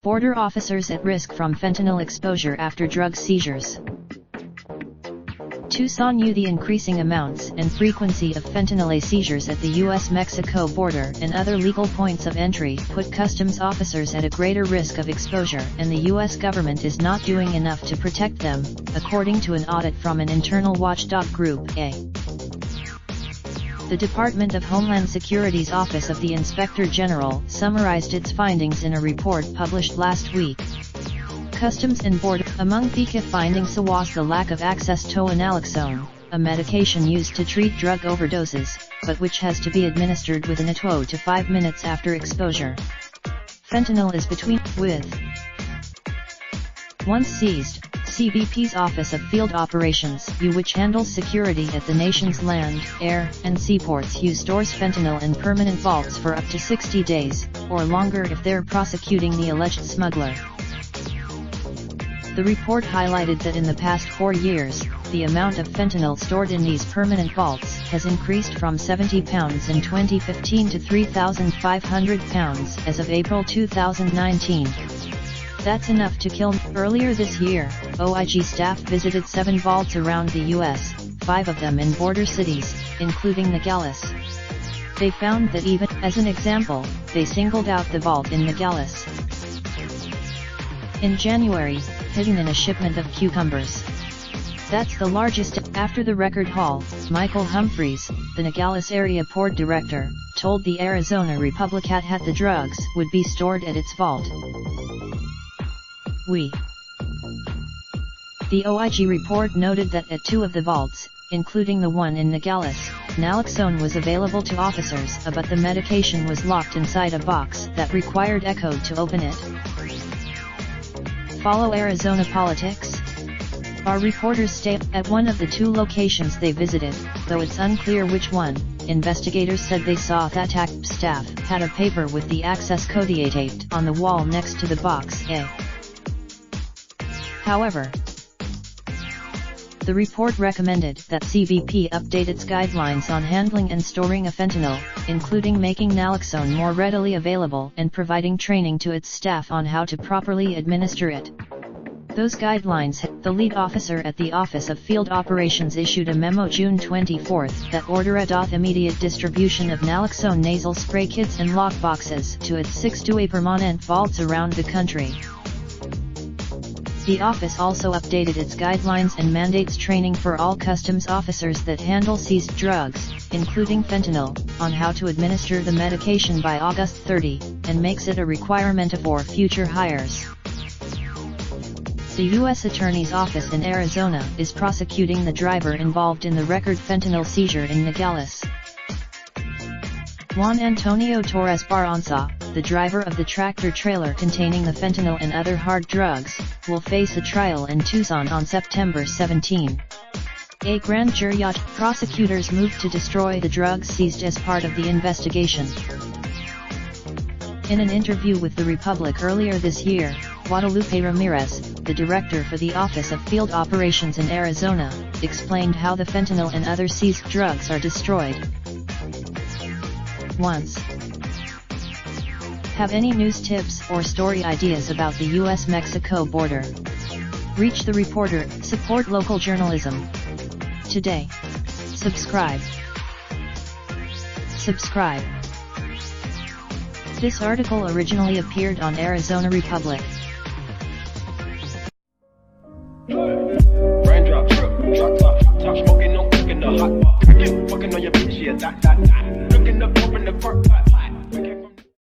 Border officers at risk from fentanyl exposure after drug seizures. Tucson knew the increasing amounts and frequency of fentanyl seizures at the U.S.-Mexico border and other legal points of entry put customs officers at a greater risk of exposure, and the U.S. government is not doing enough to protect them, according to an audit from an internal watchdog group, The Department of Homeland Security's Office of the Inspector General summarized its findings in a report published last week. Customs and Border. Among the key findings was the lack of access to naloxone, a medication used to treat drug overdoses, but which has to be administered within 2 to 5 minutes after exposure. Fentanyl is Once seized, CBP's Office of Field Operations, which handles security at the nation's land, air, and seaports, stores fentanyl in permanent vaults for up to 60 days, or longer if they're prosecuting the alleged smuggler. The report highlighted that in the past 4 years, the amount of fentanyl stored in these permanent vaults has increased from 70 pounds in 2015 to 3,500 pounds as of April 2019. That's enough to kill. Earlier this year, OIG staff visited 7 vaults around the U.S., 5 of them in border cities, including Nogales. They found that even, as an example, they singled out the vault in Nogales. In January, hidden in a shipment of cucumbers. That's the largest. After the record haul, Michael Humphreys, the Nogales area port director, told the Arizona Republic that the drugs would be stored at its vault. The OIG report noted that at 2 of the vaults, including the one in Nogales, naloxone was available to officers, but the medication was locked inside a box that required a code to open it. Follow Arizona politics? Our reporters stayed at one of the 2 locations they visited, though it's unclear which one. Investigators said they saw that TAC staff had a paper with the access code taped on the wall next to the box. However, the report recommended that CBP update its guidelines on handling and storing of fentanyl, including making naloxone more readily available and providing training to its staff on how to properly administer it. Those guidelines, the lead officer at the Office of Field Operations issued a memo June 24 that ordered immediate distribution of naloxone nasal spray kits and lockboxes to its 6 permanent vaults around the country. The office also updated its guidelines and mandates training for all customs officers that handle seized drugs, including fentanyl, on how to administer the medication by August 30, and makes it a requirement for future hires. The U.S. Attorney's Office in Arizona is prosecuting the driver involved in the record fentanyl seizure in Nogales. Juan Antonio Torres Baranza, the driver of the tractor-trailer containing the fentanyl and other hard drugs, will face a trial in Tucson on September 17. A grand jury prosecutors moved to destroy the drugs seized as part of the investigation. In an interview with the Republic earlier this year, Guadalupe Ramirez, the director for the Office of Field Operations in Arizona, explained how the fentanyl and other seized drugs are destroyed. Have any news tips or story ideas about the U.S.-Mexico border? Reach the reporter, support local journalism. Today. Subscribe. This article originally appeared on Arizona Republic. Raindrop, drip, drop top, top smoking, no